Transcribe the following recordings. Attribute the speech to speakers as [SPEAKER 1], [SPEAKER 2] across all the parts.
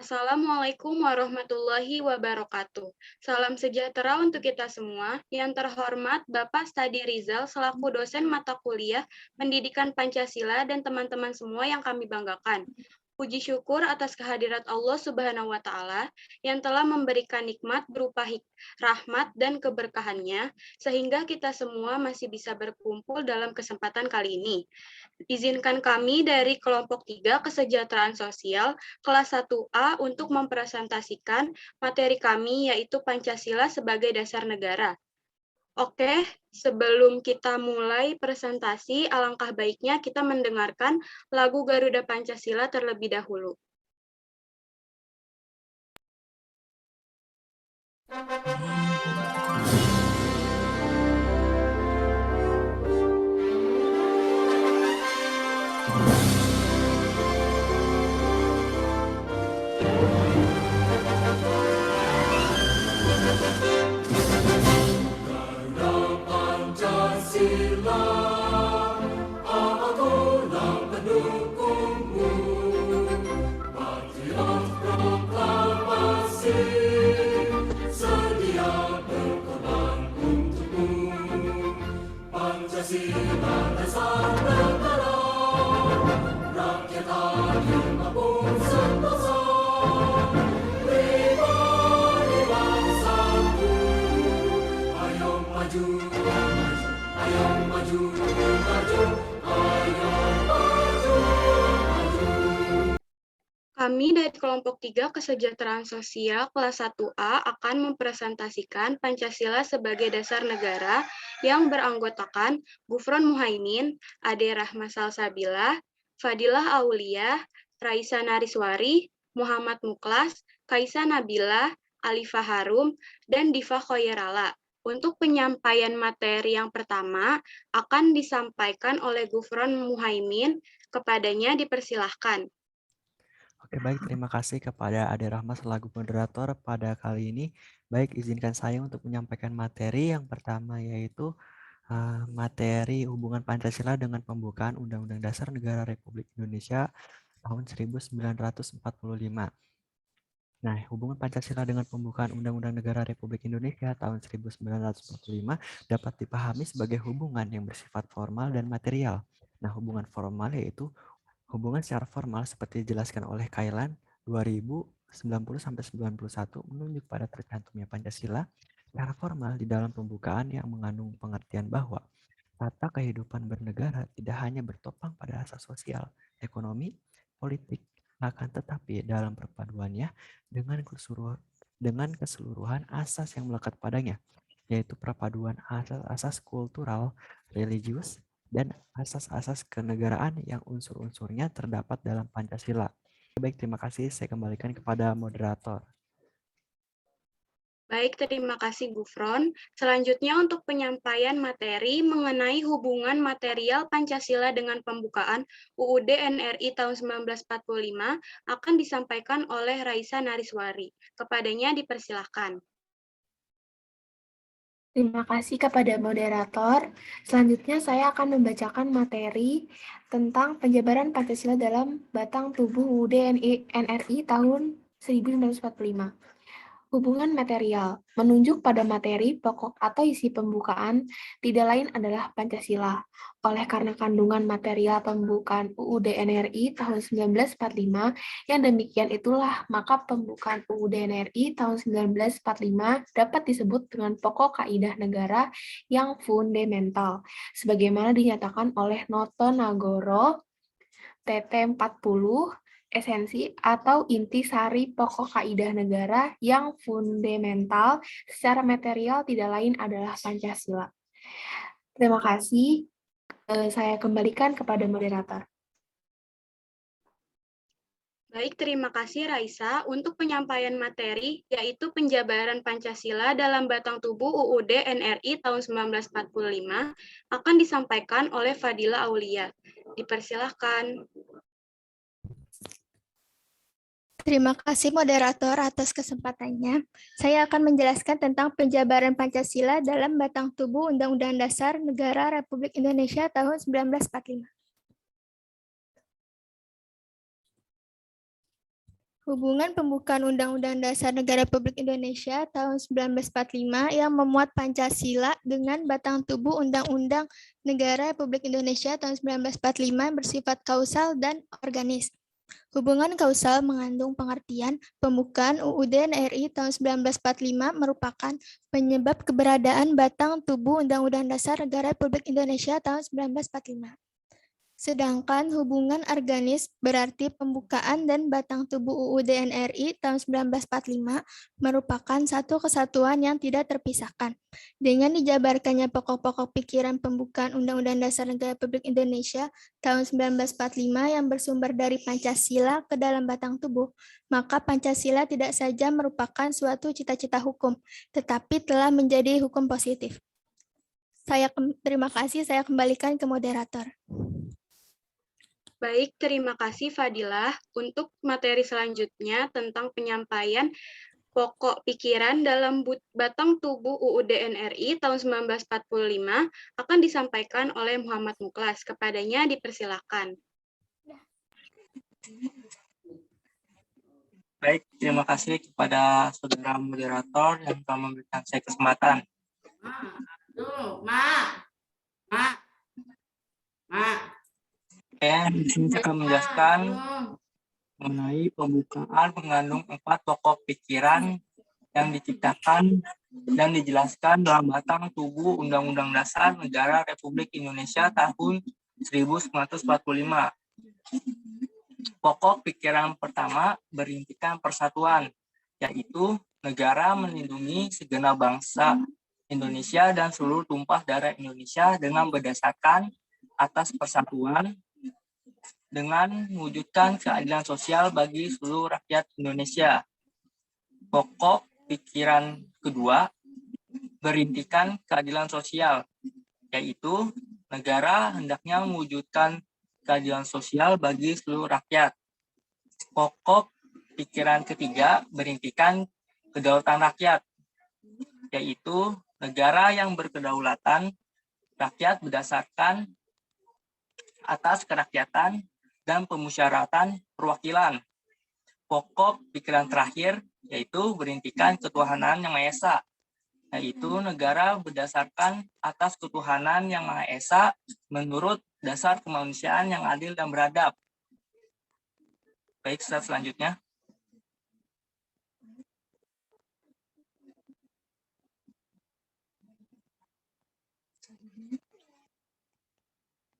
[SPEAKER 1] Assalamualaikum warahmatullahi wabarakatuh. Salam sejahtera untuk kita semua. Yang terhormat Bapak Stadi Rizal selaku dosen mata kuliah Pendidikan Pancasila dan teman-teman semua yang kami banggakan. Puji syukur atas kehadirat Allah Subhanahu wa Ta'ala yang telah memberikan nikmat berupa rahmat dan keberkahannya, sehingga kita semua masih bisa berkumpul dalam kesempatan kali ini. Izinkan kami dari kelompok 3 Kesejahteraan Sosial kelas 1A untuk mempresentasikan materi kami yaitu Pancasila sebagai dasar negara. Oke, sebelum kita mulai presentasi, alangkah baiknya kita mendengarkan lagu Garuda Pancasila terlebih dahulu. Kami dari kelompok 3 Kesejahteraan Sosial kelas 1A akan mempresentasikan Pancasila sebagai dasar negara yang beranggotakan Gufron Muhaimin, Ade Rahma Salsabila, Fadilah Aulia, Raisa Nariswari, Muhammad Muklas, Kaisa Nabila, Alifah Harum, dan Diva Khoyerala. Untuk penyampaian materi yang pertama akan disampaikan oleh Gufron Muhaimin, kepadanya dipersilahkan.
[SPEAKER 2] Oke, baik. Terima kasih kepada Ade Rahma selaku moderator pada kali ini. Baik, izinkan saya untuk menyampaikan materi yang pertama yaitu materi hubungan Pancasila dengan pembukaan Undang-Undang Dasar Negara Republik Indonesia tahun 1945. Nah, hubungan Pancasila dengan pembukaan Undang-Undang Negara Republik Indonesia tahun 1945 dapat dipahami sebagai hubungan yang bersifat formal dan material. Nah, hubungan formal yaitu hubungan secara formal seperti dijelaskan oleh Kailan 2090-91 menunjuk pada tercantumnya Pancasila secara formal di dalam pembukaan yang mengandung pengertian bahwa tata kehidupan bernegara tidak hanya bertopang pada asas sosial, ekonomi, politik, akan tetapi dalam perpaduannya dengan keseluruhan asas yang melekat padanya, yaitu perpaduan asas-asas kultural, religius, dan asas-asas kenegaraan yang unsur-unsurnya terdapat dalam Pancasila. Baik, terima kasih. Saya kembalikan kepada moderator.
[SPEAKER 1] Baik, terima kasih Gufron. Selanjutnya untuk penyampaian materi mengenai hubungan material Pancasila dengan pembukaan UUD NRI tahun 1945 akan disampaikan oleh Raisa Nariswari. Kepadanya dipersilahkan.
[SPEAKER 3] Terima kasih kepada moderator. Selanjutnya saya akan membacakan materi tentang penjabaran Pancasila dalam batang tubuh UUD NRI tahun 1945. Hubungan material menunjuk pada materi pokok atau isi pembukaan, tidak lain adalah Pancasila. Oleh karena kandungan material pembukaan UUD NRI tahun 1945 yang demikian itulah, maka pembukaan UUD NRI tahun 1945 dapat disebut dengan pokok kaidah negara yang fundamental, sebagaimana dinyatakan oleh Noto Nagoro TT 40, esensi atau inti sari pokok kaidah negara yang fundamental secara material tidak lain adalah Pancasila. Terima kasih. Saya kembalikan kepada moderator.
[SPEAKER 1] Baik, terima kasih Raisa. Untuk penyampaian materi, yaitu penjabaran Pancasila dalam batang tubuh UUD NRI tahun 1945, akan disampaikan oleh Fadila Aulia. Dipersilahkan.
[SPEAKER 4] Terima kasih moderator atas kesempatannya. Saya akan menjelaskan tentang penjabaran Pancasila dalam batang tubuh Undang-Undang Dasar Negara Republik Indonesia tahun 1945. Hubungan pembukaan Undang-Undang Dasar Negara Republik Indonesia tahun 1945 yang memuat Pancasila dengan batang tubuh Undang-Undang Negara Republik Indonesia tahun 1945 bersifat kausal dan organis. Hubungan kausal mengandung pengertian pembukaan UUD NRI tahun 1945 merupakan penyebab keberadaan batang tubuh Undang-Undang Dasar Negara Republik Indonesia tahun 1945. Sedangkan hubungan organis berarti pembukaan dan batang tubuh UUD NRI tahun 1945 merupakan satu kesatuan yang tidak terpisahkan. Dengan dijabarkannya pokok-pokok pikiran pembukaan Undang-Undang Dasar Negara Republik Indonesia tahun 1945 yang bersumber dari Pancasila ke dalam batang tubuh, maka Pancasila tidak saja merupakan suatu cita-cita hukum, tetapi telah menjadi hukum positif. Terima kasih, saya kembalikan ke moderator.
[SPEAKER 1] Baik, terima kasih Fadilah. Untuk materi selanjutnya tentang penyampaian pokok pikiran dalam batang tubuh UUD NRI tahun 1945 akan disampaikan oleh Muhammad Muklas. Kepadanya dipersilakan.
[SPEAKER 5] Baik, terima kasih kepada saudara moderator yang telah memberikan saya kesempatan. Di sini saya akan menjelaskan mengenai pembukaan mengandung 4 pokok pikiran yang diciptakan dan dijelaskan dalam batang tubuh Undang-Undang Dasar Negara Republik Indonesia tahun 1945. Pokok pikiran pertama berintikan persatuan, yaitu negara melindungi segenap bangsa Indonesia dan seluruh tumpah darah Indonesia dengan berdasarkan atas persatuan dengan mewujudkan keadilan sosial bagi seluruh rakyat Indonesia. Pokok pikiran kedua berintikan keadilan sosial, yaitu negara hendaknya mewujudkan keadilan sosial bagi seluruh rakyat. Pokok pikiran ketiga berintikan kedaulatan rakyat, yaitu negara yang berkedaulatan rakyat berdasarkan atas kerakyatan dan pemusyawaratan perwakilan. Pokok pikiran terakhir yaitu berintikan ketuhanan yang Maha Esa, yaitu negara berdasarkan atas ketuhanan yang Maha Esa menurut dasar kemanusiaan yang adil dan beradab. Baik, selanjutnya.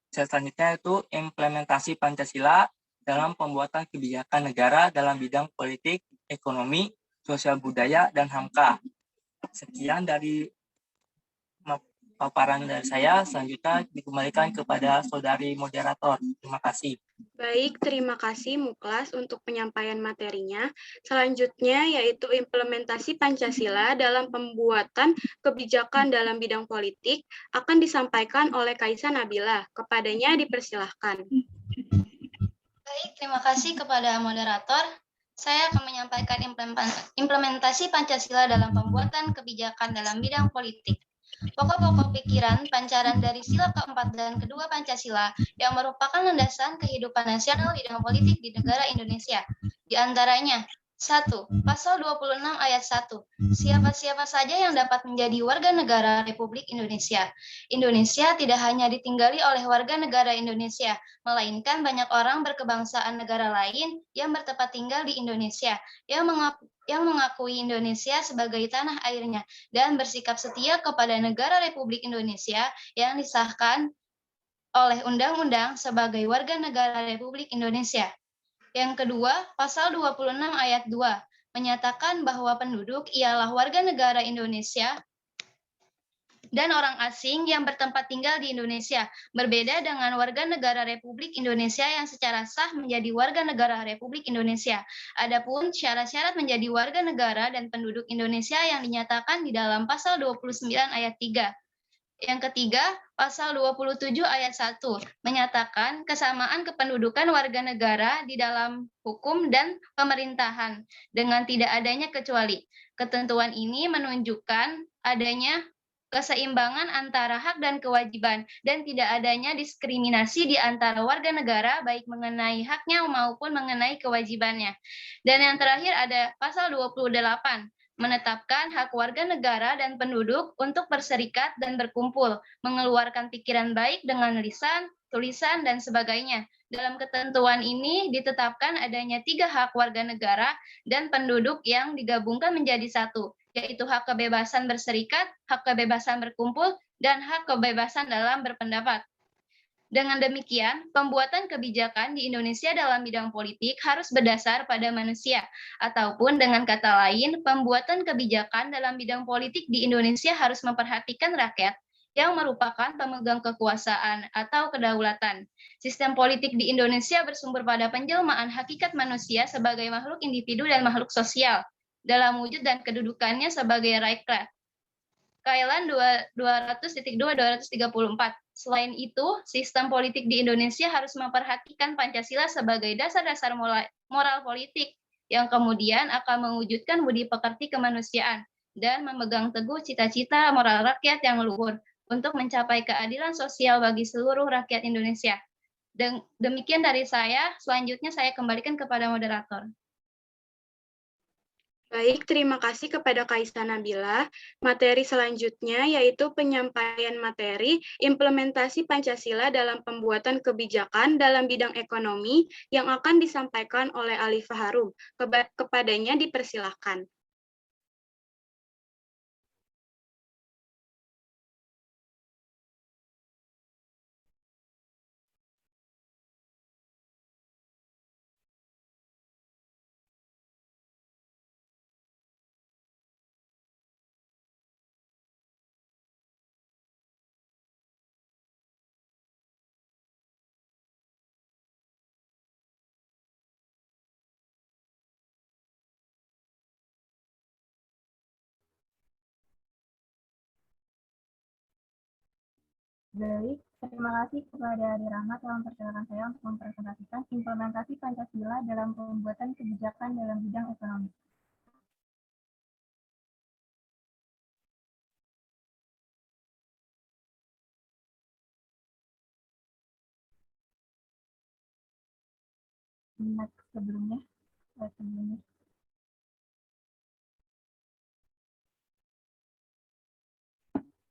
[SPEAKER 5] Selanjutnya itu implementasi Pancasila dalam pembuatan kebijakan negara dalam bidang politik, ekonomi, sosial budaya, dan HAMKA. Sekian dari paparan dari saya. Selanjutnya dikembalikan kepada saudari moderator. Terima kasih.
[SPEAKER 1] Baik, terima kasih Muklas untuk penyampaian materinya. Selanjutnya yaitu implementasi Pancasila dalam pembuatan kebijakan dalam bidang politik akan disampaikan oleh Kaisa Nabila. Kepadanya dipersilahkan.
[SPEAKER 6] Baik, terima kasih kepada moderator. Saya akan menyampaikan implementasi Pancasila dalam pembuatan kebijakan dalam bidang politik. Pokok-pokok pikiran pancaran dari sila keempat dan kedua Pancasila yang merupakan landasan kehidupan nasional bidang politik di negara Indonesia. Di antaranya, 1. Pasal 26 ayat 1. Siapa-siapa saja yang dapat menjadi warga negara Republik Indonesia. Indonesia tidak hanya ditinggali oleh warga negara Indonesia, melainkan banyak orang berkebangsaan negara lain yang bertempat tinggal di Indonesia, yang mengakui Indonesia sebagai tanah airnya dan bersikap setia kepada negara Republik Indonesia yang disahkan oleh undang-undang sebagai warga negara Republik Indonesia. Yang kedua, pasal 26 ayat 2 menyatakan bahwa penduduk ialah warga negara Indonesia dan orang asing yang bertempat tinggal di Indonesia, berbeda dengan warga negara Republik Indonesia yang secara sah menjadi warga negara Republik Indonesia. Adapun syarat-syarat menjadi warga negara dan penduduk Indonesia yang dinyatakan di dalam pasal 29 ayat 3. Yang ketiga, pasal 27 ayat 1 menyatakan kesamaan kependudukan warga negara di dalam hukum dan pemerintahan dengan tidak adanya kecuali. Ketentuan ini menunjukkan adanya keseimbangan antara hak dan kewajiban, dan tidak adanya diskriminasi di antara warga negara, baik mengenai haknya maupun mengenai kewajibannya. Dan yang terakhir ada pasal 28, menetapkan hak warga negara dan penduduk untuk berserikat dan berkumpul, mengeluarkan pikiran baik dengan lisan, tulisan, dan sebagainya. Dalam ketentuan ini ditetapkan adanya 3 hak warga negara dan penduduk yang digabungkan menjadi satu, yaitu hak kebebasan berserikat, hak kebebasan berkumpul, dan hak kebebasan dalam berpendapat. Dengan demikian, pembuatan kebijakan di Indonesia dalam bidang politik harus berdasar pada manusia, ataupun dengan kata lain, pembuatan kebijakan dalam bidang politik di Indonesia harus memperhatikan rakyat yang merupakan pemegang kekuasaan atau kedaulatan. Sistem politik di Indonesia bersumber pada penjelmaan hakikat manusia sebagai makhluk individu dan makhluk sosial, dalam wujud dan kedudukannya sebagai rakyat. Kailan 200.234. Selain itu, sistem politik di Indonesia harus memperhatikan Pancasila sebagai dasar-dasar moral politik yang kemudian akan mewujudkan budi pekerti kemanusiaan dan memegang teguh cita-cita moral rakyat yang luhur untuk mencapai keadilan sosial bagi seluruh rakyat Indonesia. Demikian dari saya, selanjutnya saya kembalikan kepada moderator.
[SPEAKER 1] Baik, terima kasih kepada Kaisa Nabila. Materi selanjutnya yaitu penyampaian materi implementasi Pancasila dalam pembuatan kebijakan dalam bidang ekonomi yang akan disampaikan oleh Alifah Harum. Kepadanya dipersilahkan.
[SPEAKER 7] Baik, terima kasih kepada Adi Rahmat telah mempersilahkan saya untuk mempresentasikan implementasi Pancasila dalam pembuatan kebijakan dalam bidang ekonomi. Sebelumnya.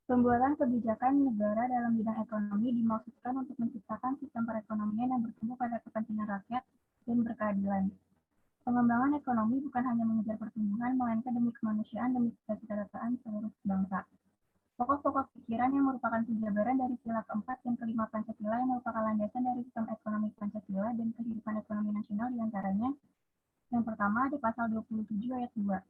[SPEAKER 7] Pembuatan kebijakan negara dalam bidang ekonomi dimaksudkan untuk menciptakan sistem perekonomian yang bertumbuh pada kepentingan rakyat dan berkeadilan. Pengembangan ekonomi bukan hanya mengejar pertumbuhan, melainkan demi kemanusiaan demi kesejahteraan seluruh bangsa. Pokok-pokok pikiran yang merupakan penjabaran dari sila keempat dan kelima Pancasila yang merupakan landasan dari sistem ekonomi Pancasila dan kehidupan ekonomi nasional diantaranya. Yang pertama di pasal 27 ayat 2.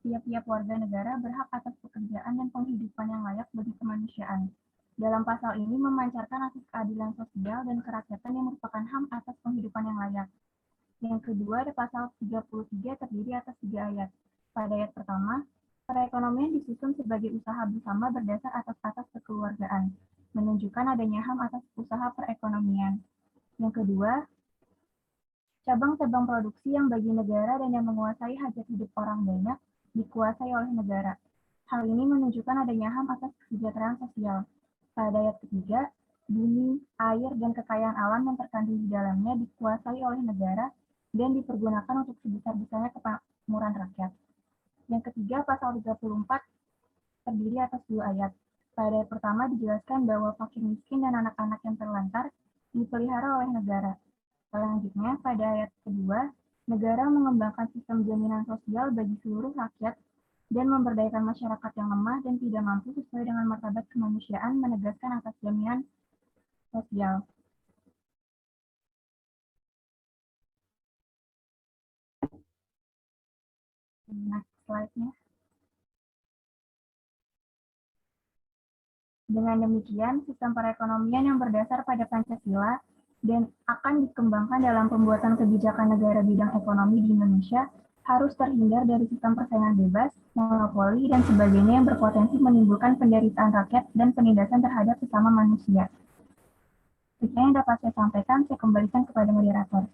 [SPEAKER 7] Tiap-tiap warga negara berhak atas pekerjaan dan penghidupan yang layak bagi kemanusiaan. Dalam pasal ini memancarkan asas keadilan sosial dan kerakyatan yang merupakan HAM atas penghidupan yang layak. Yang kedua, ada pasal 33 terdiri atas 3 ayat. Pada ayat pertama, perekonomian disusun sebagai usaha bersama berdasar atas asas kekeluargaan, menunjukkan adanya HAM atas usaha perekonomian. Yang kedua, cabang-cabang produksi yang bagi negara dan yang menguasai hajat hidup orang banyak dikuasai oleh negara. Hal ini menunjukkan adanya HAM atas kesejahteraan sosial. Pada ayat ketiga, bumi, air, dan kekayaan alam yang terkandung di dalamnya dikuasai oleh negara dan dipergunakan untuk sebesar-besarnya kemakmuran rakyat. Yang ketiga, pasal 34 terdiri atas 2 ayat. Pada ayat pertama dijelaskan bahwa fakir miskin dan anak-anak yang terlantar dipelihara oleh negara. Selanjutnya, pada ayat kedua, negara mengembangkan sistem jaminan sosial bagi seluruh rakyat dan memberdayakan masyarakat yang lemah dan tidak mampu sesuai dengan martabat kemanusiaan menegaskan atas jaminan sosial. Next slide-nya. Dengan demikian, sistem perekonomian yang berdasar pada Pancasila dan akan dikembangkan dalam pembuatan kebijakan negara bidang ekonomi di Indonesia harus terhindar dari sistem persaingan bebas, monopoli, dan sebagainya yang berpotensi menimbulkan penderitaan rakyat dan penindasan terhadap sesama manusia. Sekian yang dapat saya sampaikan, saya kembalikan kepada moderator.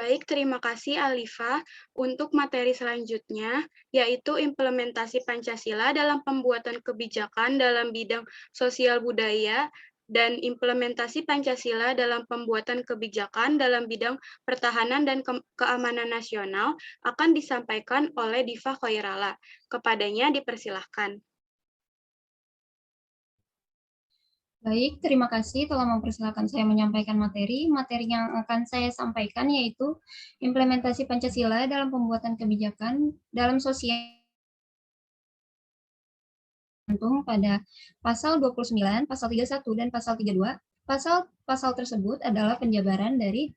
[SPEAKER 1] Baik, terima kasih Alifa. Untuk materi selanjutnya, yaitu implementasi Pancasila dalam pembuatan kebijakan dalam bidang sosial budaya dan implementasi Pancasila dalam pembuatan kebijakan dalam bidang pertahanan dan keamanan nasional akan disampaikan oleh Diva Khairala. Kepadanya dipersilahkan.
[SPEAKER 8] Baik, terima kasih telah mempersilahkan saya menyampaikan materi. Materi yang akan saya sampaikan yaitu implementasi Pancasila dalam pembuatan kebijakan dalam sosial pada pasal 29, pasal 31, dan pasal 32. Pasal tersebut adalah penjabaran dari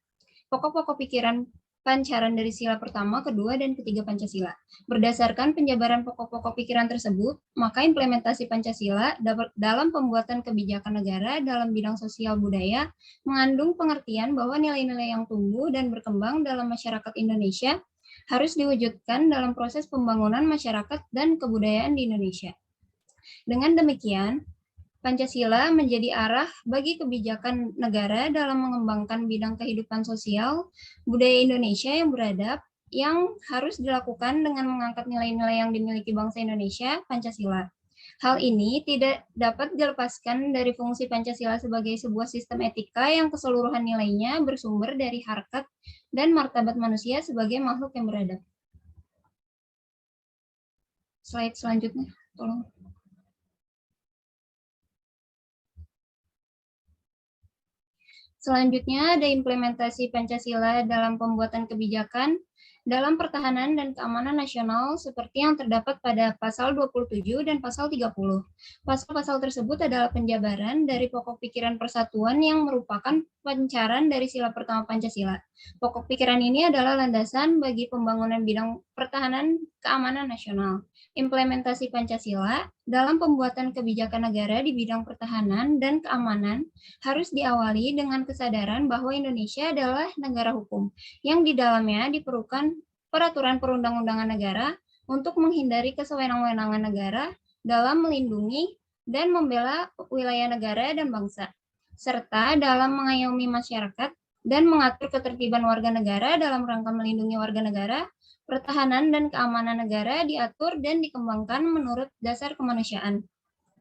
[SPEAKER 8] pokok-pokok pikiran pancaran dari sila pertama, kedua, dan ketiga Pancasila. Berdasarkan penjabaran pokok-pokok pikiran tersebut, maka implementasi Pancasila dalam pembuatan kebijakan negara dalam bidang sosial budaya mengandung pengertian bahwa nilai-nilai yang tumbuh dan berkembang dalam masyarakat Indonesia harus diwujudkan dalam proses pembangunan masyarakat dan kebudayaan di Indonesia. Dengan demikian, Pancasila menjadi arah bagi kebijakan negara dalam mengembangkan bidang kehidupan sosial budaya Indonesia yang beradab, yang harus dilakukan dengan mengangkat nilai-nilai yang dimiliki bangsa Indonesia, Pancasila. Hal ini tidak dapat dilepaskan dari fungsi Pancasila sebagai sebuah sistem etika yang keseluruhan nilainya bersumber dari harkat dan martabat manusia sebagai makhluk yang beradab. Slide selanjutnya, tolong. Selanjutnya ada implementasi Pancasila dalam pembuatan kebijakan dalam pertahanan dan keamanan nasional seperti yang terdapat pada pasal 27 dan pasal 30. Pasal-pasal tersebut adalah penjabaran dari pokok pikiran persatuan yang merupakan pancaran dari sila pertama Pancasila. Pokok pikiran ini adalah landasan bagi pembangunan bidang pertahanan keamanan nasional. Implementasi Pancasila dalam pembuatan kebijakan negara di bidang pertahanan dan keamanan harus diawali dengan kesadaran bahwa Indonesia adalah negara hukum, yang di dalamnya diperlukan peraturan perundang-undangan negara untuk menghindari kesewenang-wenangan negara dalam melindungi dan membela wilayah negara dan bangsa, serta dalam mengayomi masyarakat dan mengatur ketertiban warga negara dalam rangka melindungi warga negara. Pertahanan dan keamanan negara diatur dan dikembangkan menurut dasar kemanusiaan,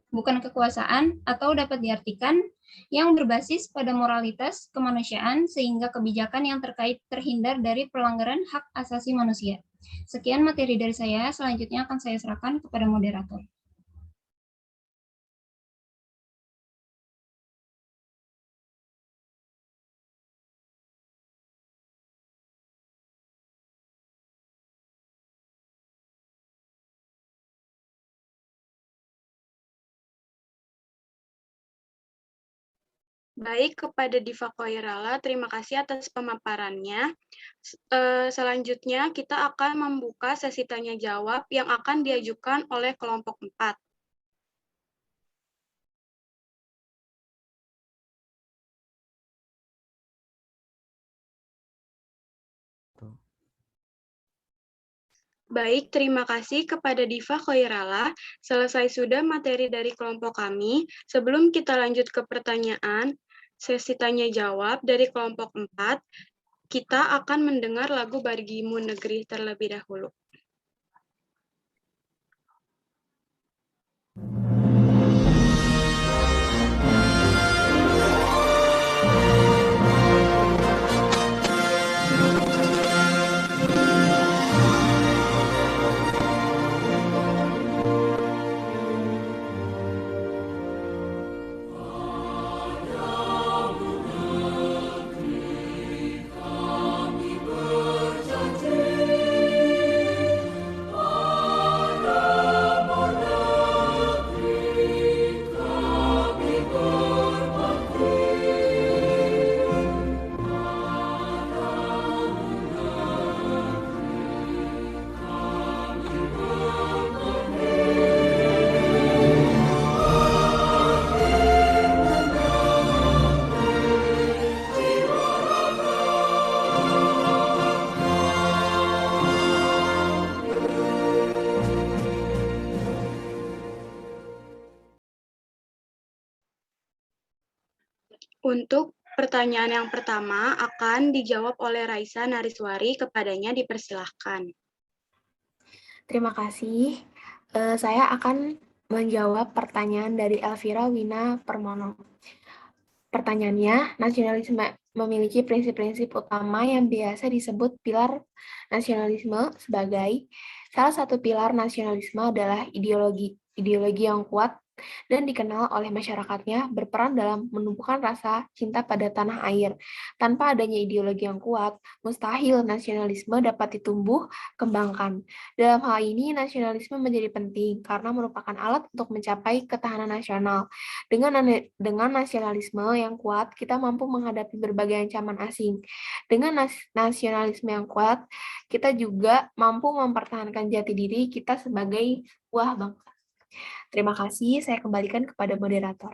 [SPEAKER 8] bukan kekuasaan, atau dapat diartikan yang berbasis pada moralitas kemanusiaan sehingga kebijakan yang terkait terhindar dari pelanggaran hak asasi manusia. Sekian materi dari saya, selanjutnya akan saya serahkan kepada moderator.
[SPEAKER 1] Baik, kepada Diva Khairala, terima kasih atas pemaparannya. Selanjutnya, kita akan membuka sesi tanya-jawab yang akan diajukan oleh kelompok 4. Baik, terima kasih kepada Diva Khairala. Selesai sudah materi dari kelompok kami. Sebelum kita lanjut ke pertanyaan, sesi tanya-jawab dari kelompok 4, kita akan mendengar lagu Bagimu Negeri terlebih dahulu. Untuk Pertanyaan yang pertama akan dijawab oleh Raisa Nariswari, kepadanya dipersilahkan.
[SPEAKER 3] Terima kasih. Saya akan menjawab pertanyaan dari Elvira Wina Permono. Pertanyaannya, nasionalisme memiliki prinsip-prinsip utama yang biasa disebut pilar nasionalisme sebagai salah satu pilar nasionalisme adalah ideologi yang kuat dan dikenal oleh masyarakatnya berperan dalam menumbuhkan rasa cinta pada tanah air. Tanpa adanya ideologi yang kuat, mustahil nasionalisme dapat ditumbuh kembangkan. Dalam hal ini, nasionalisme menjadi penting karena merupakan alat untuk mencapai ketahanan nasional. Dengan nasionalisme yang kuat, kita mampu menghadapi berbagai ancaman asing. Dengan nasionalisme yang kuat, kita juga mampu mempertahankan jati diri kita sebagai sebuah bangsa. Terima kasih, saya kembalikan kepada moderator.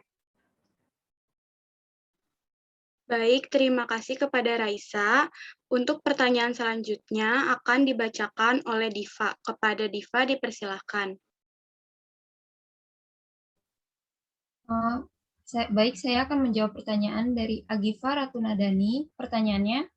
[SPEAKER 1] Baik, terima kasih kepada Raisa. Untuk pertanyaan selanjutnya akan dibacakan oleh Diva. Kepada Diva dipersilahkan.
[SPEAKER 8] Baik, saya akan menjawab pertanyaan dari Agifa Ratunadani. Pertanyaannya,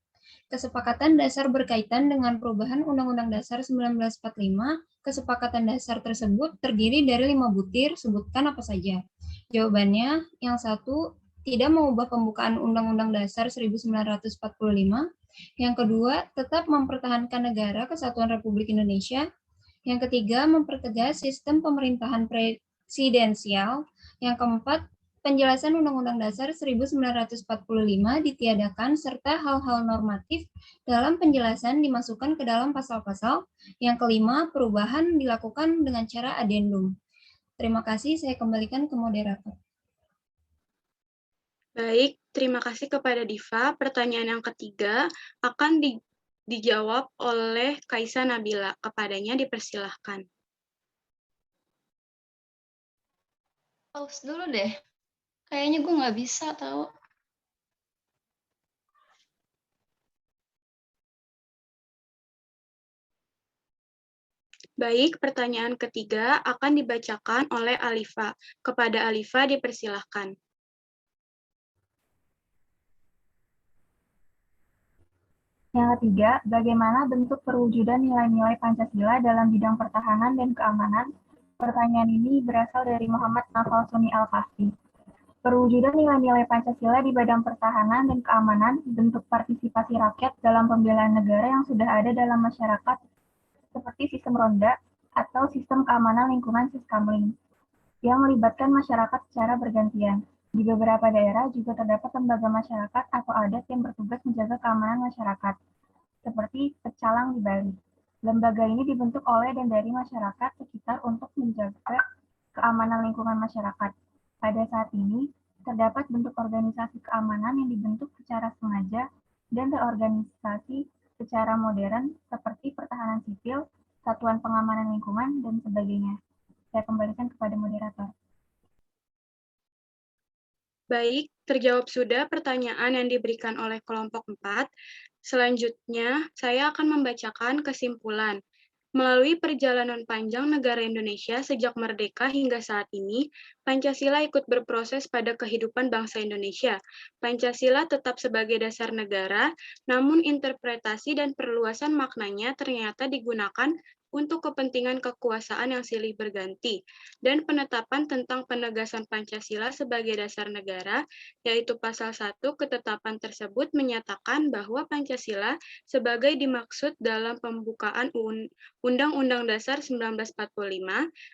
[SPEAKER 8] kesepakatan dasar berkaitan dengan perubahan Undang-Undang Dasar 1945, kesepakatan dasar tersebut terdiri dari 5 butir, sebutkan apa saja. Jawabannya, yang satu, tidak mengubah pembukaan Undang-Undang Dasar 1945. Yang kedua, tetap mempertahankan negara kesatuan Republik Indonesia. Yang ketiga, mempertegas sistem pemerintahan presidensial. Yang keempat, penjelasan Undang-Undang Dasar 1945 ditiadakan serta hal-hal normatif dalam penjelasan dimasukkan ke dalam pasal-pasal. Yang kelima, perubahan dilakukan dengan cara adendum. Terima kasih, saya kembalikan ke moderator.
[SPEAKER 1] Baik, terima kasih kepada Diva. Pertanyaan yang ketiga akan dijawab oleh Kaisa Nabila. Kepadanya dipersilahkan.
[SPEAKER 6] Pause dulu deh. Kayaknya gue nggak bisa tahu.
[SPEAKER 1] Baik, pertanyaan ketiga akan dibacakan oleh Alifa. Kepada Alifa dipersilahkan.
[SPEAKER 7] Yang ketiga, bagaimana bentuk perwujudan nilai-nilai Pancasila dalam bidang pertahanan dan keamanan? Pertanyaan ini berasal dari Muhammad Nafal Suni Al-Kahfi. Perwujudan nilai-nilai Pancasila di bidang pertahanan dan keamanan, bentuk partisipasi rakyat dalam pembelaan negara yang sudah ada dalam masyarakat, seperti sistem ronda atau sistem keamanan lingkungan Siskamling, yang melibatkan masyarakat secara bergantian. Di beberapa daerah juga terdapat lembaga masyarakat atau adat yang bertugas menjaga keamanan masyarakat, seperti Pecalang di Bali. Lembaga ini dibentuk oleh dan dari masyarakat sekitar untuk menjaga keamanan lingkungan masyarakat. Pada saat ini, terdapat bentuk organisasi keamanan yang dibentuk secara sengaja dan terorganisasi secara modern seperti pertahanan sipil, satuan pengamanan lingkungan, dan sebagainya. Saya kembalikan kepada moderator.
[SPEAKER 1] Baik, terjawab sudah pertanyaan yang diberikan oleh kelompok 4. Selanjutnya, saya akan membacakan kesimpulan. Melalui perjalanan panjang negara Indonesia sejak merdeka hingga saat ini, Pancasila ikut berproses pada kehidupan bangsa Indonesia. Pancasila tetap sebagai dasar negara, namun interpretasi dan perluasan maknanya ternyata digunakan untuk kepentingan kekuasaan yang silih berganti, dan penetapan tentang penegasan Pancasila sebagai dasar negara, yaitu pasal 1 ketetapan tersebut menyatakan bahwa Pancasila sebagai dimaksud dalam pembukaan Undang-Undang Dasar 1945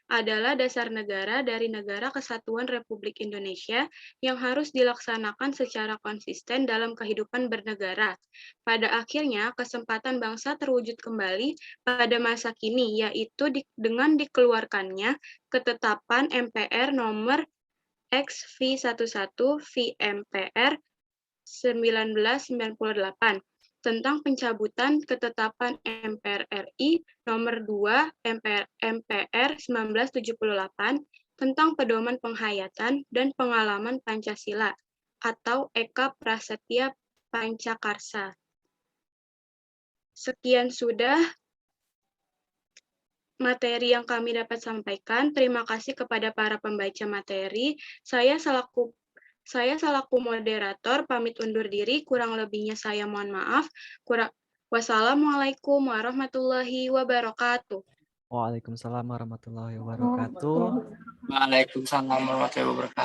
[SPEAKER 1] adalah dasar negara dari Negara Kesatuan Republik Indonesia yang harus dilaksanakan secara konsisten dalam kehidupan bernegara. Pada akhirnya, kesempatan bangsa terwujud kembali pada masa kini, yaitu dengan dikeluarkannya ketetapan MPR nomor XV11 VMPR 1998 tentang pencabutan ketetapan MPR RI nomor 2 MPR 1978 tentang pedoman penghayatan dan pengalaman Pancasila atau Eka Prasetya Pancakarsa. Sekian sudah materi yang kami dapat sampaikan. Terima kasih kepada para pembaca materi. Saya selaku Saya selaku moderator pamit undur diri, kurang lebihnya saya mohon maaf. Wassalamualaikum warahmatullahi wabarakatuh.
[SPEAKER 2] Waalaikumsalam warahmatullahi wabarakatuh.
[SPEAKER 5] Waalaikumsalam warahmatullahi wabarakatuh.